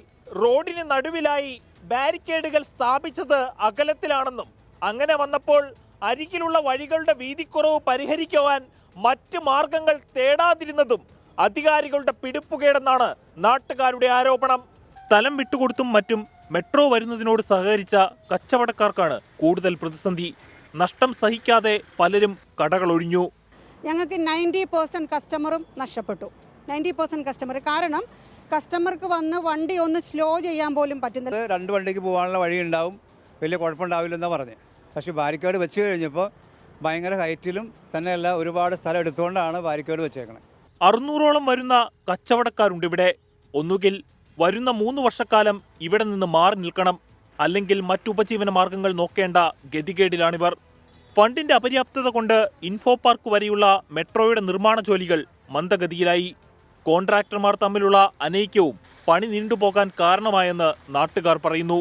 റോഡിന് നടുവിലായി ബാരിക്കേഡുകൾ സ്ഥാപിച്ചത് അകലത്തിലാണെന്നും അങ്ങനെ വന്നപ്പോൾ അരികിലുള്ള വഴികളുടെ വീതിക്കുറവ് പരിഹരിക്കുവാൻ മറ്റ് മാർഗങ്ങൾ തേടാതിരുന്നതും അധികാരികളുടെ പിടിപ്പുകേടെന്നാണ് നാട്ടുകാരുടെ ആരോപണം. സ്ഥലം വിട്ടുകൊടുത്തും മറ്റും മെട്രോ വരുന്നതിനോട് സഹകരിച്ച കച്ചവടക്കാർക്കാണ് കൂടുതൽ പ്രതിസന്ധി. നഷ്ടം സഹിക്കാതെ പലരും കടകൾ ഒഴിഞ്ഞു. ഞങ്ങൾക്ക് 90% കസ്റ്റമറും നഷ്ടപ്പെട്ടു. 90% കസ്റ്റമർ. കാരണം കസ്റ്റമർക്ക് വന്ന് വണ്ടി ഒന്ന് സ്ലോ ചെയ്യാൻ പോലും പറ്റുന്നില്ല. 2 വണ്ടിക്ക് പോകാനുള്ള വഴി ഉണ്ടാവും, വലിയ കുഴപ്പമുണ്ടാവില്ലെന്നാണ് പറഞ്ഞത്. പക്ഷേ ബാരിക്കേഡ് വെച്ച് കഴിഞ്ഞപ്പോൾ ഭയങ്കര ഹൈറ്റിലും തന്നെയല്ല ഒരുപാട് സ്ഥലം എടുത്തുകൊണ്ടാണ് ബാരിക്കേഡ് വെച്ചേക്കണത്. 600ഓളം വരുന്ന കച്ചവടക്കാരുണ്ട് ഇവിടെ. ഒന്നുകിൽ വരുന്ന 3 വർഷക്കാലം ഇവിടെ നിന്ന് മാറി നിൽക്കണം, അല്ലെങ്കിൽ മറ്റുപജീവന മാർഗങ്ങൾ നോക്കേണ്ട ഗതികേടിലാണിവർ. ഫണ്ടിന്റെ അപര്യാപ്തത കൊണ്ട് ഇൻഫോ പാർക്ക് വരെയുള്ള മെട്രോയുടെ നിർമ്മാണ ജോലികൾ മന്ദഗതിയിലായി. കോൺട്രാക്ടർമാർ തമ്മിലുള്ള അനൈക്യവും പണി നീണ്ടുപോകാൻ കാരണമായെന്ന് നാട്ടുകാർ പറയുന്നു.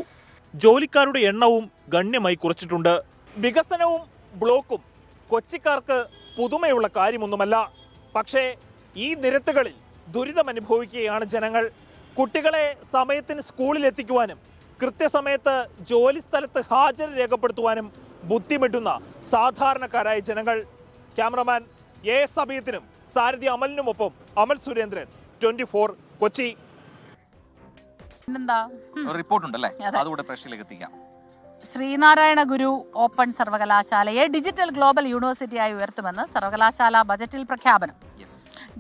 ജോലിക്കാരുടെ എണ്ണവും ഗണ്യമായി കുറച്ചിട്ടുണ്ട്. വികസനവും ബ്ലോക്കും കൊച്ചിക്കാർക്ക് പുതുമയുള്ള കാര്യമൊന്നുമല്ല. പക്ഷേ ഈ നിരത്തുകളിൽ ദുരിതമനുഭവിക്കുകയാണ് ജനങ്ങൾ. കുട്ടികളെ സമയത്തിന് സ്കൂളിൽ എത്തിക്കുവാനും കൃത്യസമയത്ത് ജോലി സ്ഥലത്ത് ഹാജർ രേഖപ്പെടുത്തുവാനും ബുദ്ധിമുട്ടുന്ന സാധാരണക്കാരായ ജനങ്ങൾ. ക്യാമറമാൻ AS അഭിയത്തിനും സാരഥി അമലിനുമൊപ്പം അമൽ സുരേന്ദ്രൻ, 24 കൊച്ചി. റിപ്പോർട്ടുണ്ടല്ലേ, അതുകൂടെ പ്രേക്ഷകരിലേക്ക് എത്തിക്കാം. ശ്രീനാരായണ ഗുരു ഓപ്പൺ സർവകലാശാലയെ ഡിജിറ്റൽ ഗ്ലോബൽ യൂണിവേഴ്സിറ്റിയായി ഉയർത്തുമെന്ന് സർവകലാശാല ബജറ്റിൽ പ്രഖ്യാപനം.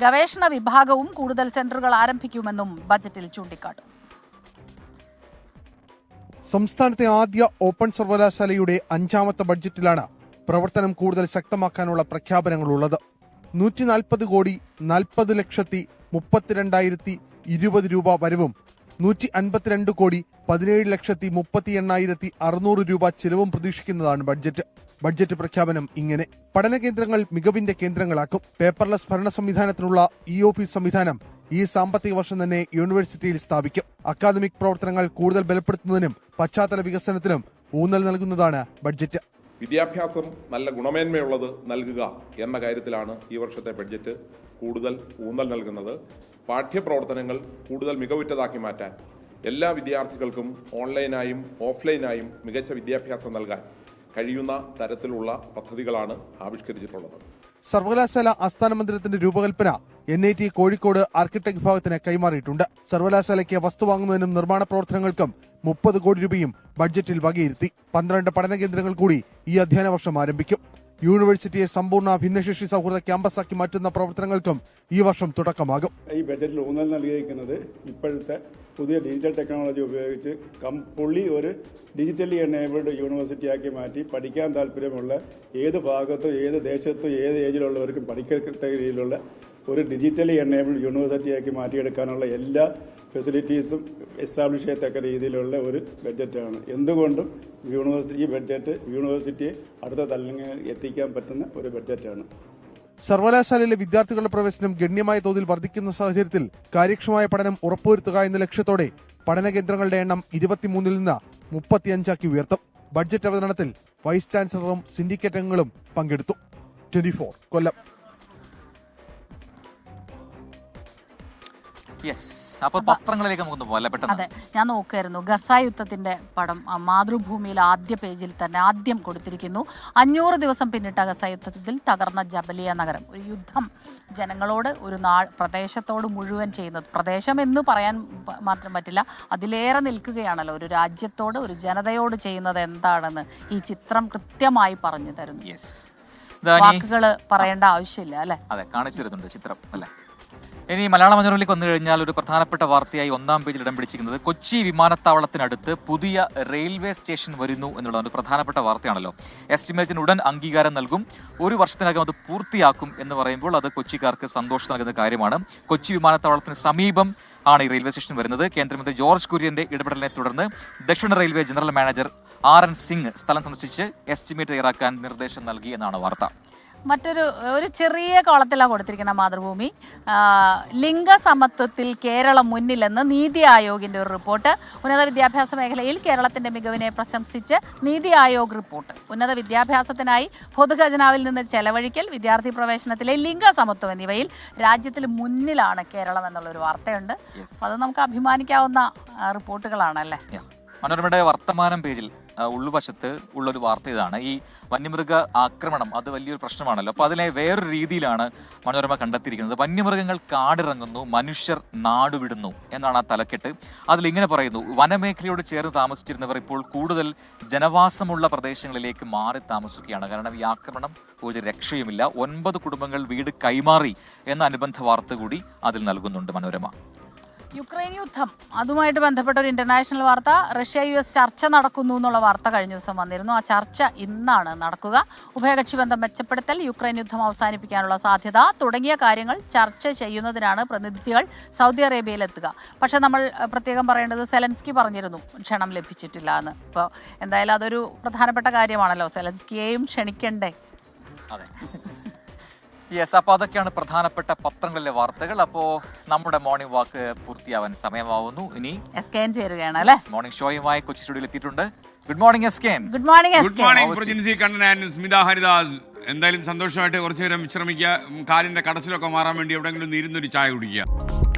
ഗവേഷണ വിഭാഗവും കൂടുതൽ സെന്ററുകൾ ആരംഭിക്കുമെന്നും ബജറ്റിൽ ചൂണ്ടിക്കാട്ടും. സംസ്ഥാനത്തെ ആദ്യ ഓപ്പൺ സർവകലാശാലയുടെ 5ാമത്തെ ബഡ്ജറ്റിലാണ് പ്രവർത്തനം കൂടുതൽ ശക്തമാക്കാനുള്ള പ്രഖ്യാപനങ്ങളുള്ളത്. 140 കോടി 40,32,020 രൂപ വരവും 152 കോടി 17,38,600 രൂപ ചിലവും പ്രതീക്ഷിക്കുന്നതാണ് ബഡ്ജറ്റ് പ്രഖ്യാപനം ഇങ്ങനെ. പഠന കേന്ദ്രങ്ങൾ മികവിന്റെ കേന്ദ്രങ്ങളാക്കും. പേപ്പർലെസ് ഭരണ സംവിധാനത്തിനുള്ള ഓഫീസ് സംവിധാനം ഈ സാമ്പത്തിക വർഷം തന്നെ യൂണിവേഴ്സിറ്റിയിൽ സ്ഥാപിക്കും. അക്കാദമിക് പ്രവർത്തനങ്ങൾ കൂടുതൽ ബലപ്പെടുത്തുന്നതിനും പശ്ചാത്തല വികസനത്തിനും ഊന്നൽ നൽകുന്നതാണ് ബഡ്ജറ്റ്. വിദ്യാഭ്യാസം നല്ല ഗുണമേന്മയുള്ളത് നൽകുക എന്ന കാര്യത്തിലാണ് ഈ വർഷത്തെ ബഡ്ജറ്റ് കൂടുതൽ ഊന്നൽ നൽകുന്നത്. പാഠ്യപ്രവർത്തനങ്ങൾ കൂടുതൽ മികവുറ്റതാക്കി മാറ്റാൻ എല്ലാ വിദ്യാർത്ഥികൾക്കും ഓൺലൈനായും ഓഫ്ലൈനായും മികച്ച വിദ്യാഭ്യാസം നൽകാൻ കഴിയുന്ന തരത്തിലുള്ള പദ്ധതികളാണ് ആവിഷ്കരിച്ചിട്ടുള്ളത്. സർവകലാശാല ആസ്ഥാന മന്ദിരത്തിന്റെ രൂപകൽപ്പന NIT കോഴിക്കോട് ആർക്കിടെക്ട് വിഭാഗത്തിന് കൈമാറിയിട്ടുണ്ട്. സർവകലാശാലയ്ക്ക് വസ്തു വാങ്ങുന്നതിനും നിർമ്മാണ പ്രവർത്തനങ്ങൾക്കും 30 കോടി രൂപയും ബഡ്ജറ്റിൽ വകയിരുത്തി. 12 പഠന കേന്ദ്രങ്ങൾ കൂടി ഈ അധ്യയന വർഷം ആരംഭിക്കും. യൂണിവേഴ്സിറ്റിയെ സമ്പൂർണ്ണ ഭിന്നശേഷി സൗഹൃദ ക്യാമ്പസാക്കി മാറ്റുന്ന പ്രവർത്തനങ്ങൾക്കും ഈ വർഷം തുടക്കമാകും. ഈ ബഡ്ജറ്റിൽ ഊന്നൽ നൽകിയിരിക്കുന്നത് ഇപ്പോഴത്തെ പുതിയ ഡിജിറ്റൽ ടെക്നോളജി ഉപയോഗിച്ച് പുള്ളി ഒരു ഡിജിറ്റലി എനേബിൾഡ് യൂണിവേഴ്സിറ്റിയാക്കി മാറ്റി പഠിക്കാൻ താല്പര്യമുള്ള ഏത് ഭാഗത്തും ഏത് ദേശത്തും ഏത് ഏജിലുള്ളവർക്കും പഠിക്കത്തക്ക രീതിയിലുള്ള ഒരു ഡിജിറ്റലി എനേബിൾഡ് യൂണിവേഴ്സിറ്റിയാക്കി മാറ്റിയെടുക്കാനുള്ള എല്ലാ ഫെസിലിറ്റീസും എസ്റ്റാബ്ലിഷ് ചെയ്യത്തക്ക രീതിയിലുള്ള ഒരു ബഡ്ജറ്റാണ്. എന്തുകൊണ്ടും ഈ ബഡ്ജറ്റ് യൂണിവേഴ്സിറ്റിയെ അടുത്ത തലങ്ങളിൽ എത്തിക്കാൻ പറ്റുന്ന ഒരു ബഡ്ജറ്റാണ്. സർവകലാശാലയിലെ വിദ്യാർത്ഥികളുടെ പ്രവേശനം ഗണ്യമായ തോതിൽ വർദ്ധിക്കുന്ന സാഹചര്യത്തിൽ കാര്യക്ഷമമായ പഠനം ഉറപ്പുവരുത്തുക എന്ന ലക്ഷ്യത്തോടെ പഠന കേന്ദ്രങ്ങളുടെ എണ്ണം 23 നിന്ന് 35 ഉയർത്തും. ബഡ്ജറ്റ് അവതരണത്തിൽ വൈസ് ചാൻസലറും സിൻഡിക്കേറ്റ് അംഗങ്ങളും പങ്കെടുത്തു. 24 കൊല്ലം. അപ്പോൾ പത്രങ്ങളിലേക്ക് നമുക്ക് പോകാം പെട്ടെന്ന്. അതെ, ഞാൻ നോക്കായിരുന്നു ഗസാ യുദ്ധത്തിന്റെ പടം മാതൃഭൂമിയിൽ ആദ്യ പേജിൽ തന്നെ ആദ്യം കൊടുത്തിരിക്കുന്നു. 500 ദിവസം പിന്നിട്ട ഗസാ യുദ്ധത്തിൽ തകർന്ന ജബലിയ നഗരം. ഒരു യുദ്ധം ജനങ്ങളോട്, ഒരു പ്രദേശത്തോട് മുഴുവൻ ചെയ്യുന്നത്. പ്രദേശം എന്ന് പറയാൻ മാത്രം പറ്റില്ല, അതിലേറെ നിൽക്കുകയാണല്ലോ. ഒരു രാജ്യത്തോട്, ഒരു ജനതയോട് ചെയ്യുന്നത് എന്താണെന്ന് ഈ ചിത്രം കൃത്യമായി പറഞ്ഞു തരുന്നു. വാക്കുകൾ പറയേണ്ട ആവശ്യമില്ല അല്ലെ? അതെ, കാണിച്ചു തരുന്നുണ്ട് ചിത്രം അല്ലെ. ഇനി മലയാള മനോരമയിലേക്ക് വന്നു കഴിഞ്ഞാൽ ഒരു പ്രധാനപ്പെട്ട വാർത്തയായി 1-ാം പേജിൽ ഇടം പിടിച്ചിരിക്കുന്നത് കൊച്ചി വിമാനത്താവളത്തിനടുത്ത് പുതിയ റെയിൽവേ സ്റ്റേഷൻ വരുന്നു എന്നുള്ളത് ഒരു പ്രധാനപ്പെട്ട വാർത്തയാണല്ലോ. എസ്റ്റിമേറ്റിന് ഉടൻ അംഗീകാരം നൽകും, 1 വർഷത്തിനകം അത് പൂർത്തിയാക്കും എന്ന് പറയുമ്പോൾ അത് കൊച്ചിക്കാർക്ക് സന്തോഷം നൽകുന്ന കാര്യമാണ്. കൊച്ചി വിമാനത്താവളത്തിന് സമീപം ആണ് ഈ റെയിൽവേ സ്റ്റേഷൻ വരുന്നത്. കേന്ദ്രമന്ത്രി ജോർജ് കുര്യന്റെ ഇടപെടലിനെ തുടർന്ന് ദക്ഷിണ railway general manager RN Singh സ്ഥലം സന്ദർശിച്ച് എസ്റ്റിമേറ്റ് തയ്യാറാക്കാൻ നിർദ്ദേശം നൽകി എന്നാണ് വാർത്ത. ഒരു ചെറിയ കോളത്തിലാണ് കൊടുത്തിരിക്കുന്ന മാതൃഭൂമി. ലിംഗസമത്വത്തിൽ കേരളം മുന്നിലെന്ന് നീതി ആയോഗിന്റെ ഒരു റിപ്പോർട്ട്. ഉന്നത വിദ്യാഭ്യാസ മേഖലയിൽ കേരളത്തിന്റെ മികവിനെ പ്രശംസിച്ച് നീതി ആയോഗ് റിപ്പോർട്ട്. ഉന്നത വിദ്യാഭ്യാസത്തിനായി പൊതുഖജനാവിൽ നിന്ന് ചെലവഴിക്കൽ, വിദ്യാർത്ഥി പ്രവേശനത്തിലെ ലിംഗസമത്വം എന്നിവയിൽ രാജ്യത്തിൽ മുന്നിലാണ് കേരളം എന്നുള്ളൊരു വാർത്തയുണ്ട്. അത് നമുക്ക് അഭിമാനിക്കാവുന്ന റിപ്പോർട്ടുകളാണല്ലേ. മനോരമയുടെ വർത്തമാനം പേജിൽ ഉള്ളുവശത്ത് ഉള്ളൊരു വാർത്ത ഇതാണ്. ഈ വന്യമൃഗ ആക്രമണം അത് വലിയൊരു പ്രശ്നമാണല്ലോ. അപ്പോൾ അതിനെ വേറൊരു രീതിയിലാണ് മനോരമ കണ്ടെത്തിയിരിക്കുന്നത്. വന്യമൃഗങ്ങൾ കാടിറങ്ങുന്നു, മനുഷ്യർ നാടുവിടുന്നു എന്നാണ് ആ തലക്കെട്ട്. അതിലിങ്ങനെ പറയുന്നു: വനമേഖലയോട് ചേർന്ന് താമസിച്ചിരുന്നവർ ഇപ്പോൾ കൂടുതൽ ജനവാസമുള്ള പ്രദേശങ്ങളിലേക്ക് മാറി താമസിക്കുകയാണ്. കാരണം ഈ ആക്രമണം ഒരു രക്ഷയുമില്ല. 9 കുടുംബങ്ങൾ വീട് കൈമാറി എന്ന അനുബന്ധ വാർത്ത കൂടി അതിൽ നൽകുന്നുണ്ട് മനോരമ. യുക്രൈൻ യുദ്ധം, അതുമായിട്ട് ബന്ധപ്പെട്ട ഒരു ഇന്റർനാഷണൽ വാർത്ത. റഷ്യ-US ചർച്ച നടക്കുന്നു എന്നുള്ള വാർത്ത കഴിഞ്ഞ ദിവസം വന്നിരുന്നു. ആ ചർച്ച ഇന്നാണ് നടക്കുക. ഉഭയകക്ഷി ബന്ധം മെച്ചപ്പെടുത്തൽ, യുക്രൈൻ യുദ്ധം അവസാനിപ്പിക്കാനുള്ള സാധ്യത തുടങ്ങിയ കാര്യങ്ങൾ ചർച്ച ചെയ്യുന്നതിനാണ് പ്രതിനിധികൾ സൗദി അറേബ്യയിലെത്തുക. പക്ഷെ നമ്മൾ പ്രത്യേകം പറയേണ്ടത്, സെലൻസ്കി പറഞ്ഞിരുന്നു ക്ഷണം ലഭിച്ചിട്ടില്ല എന്ന്. ഇപ്പോൾ എന്തായാലും അതൊരു പ്രധാനപ്പെട്ട കാര്യമാണല്ലോ, സെലൻസ്കിയെയും ക്ഷണിക്കണ്ടേ. അതെ, അപ്പോൾ അതൊക്കെയാണ് പ്രധാനപ്പെട്ട പത്രങ്ങളിലെ വാർത്തകൾ. അപ്പോൾ നമ്മുടെ മോർണിംഗ് വാക്ക് പൂർത്തിയാവാൻ സമയമാവുന്നു. ഇനി SKN ചേരുകയാണ് അല്ലേ. മോർണിംഗ് ഷോയുമായി കൊച്ചി സ്റ്റുഡിയോയിൽ എത്തിയിട്ടുണ്ട്. Good morning SKN. Good morning Prajinsy Kannan and Smitha Haridas. എന്തായാലും സന്തോഷമായിട്ട് കുറച്ചു നേരം വിശ്രമിക്കുക. കാലിന്റെ കടച്ചിലൊക്കെ മാറാൻ വേണ്ടി എവിടെയെങ്കിലും ഇരുന്നൊരു ചായ കുടിക്കുക.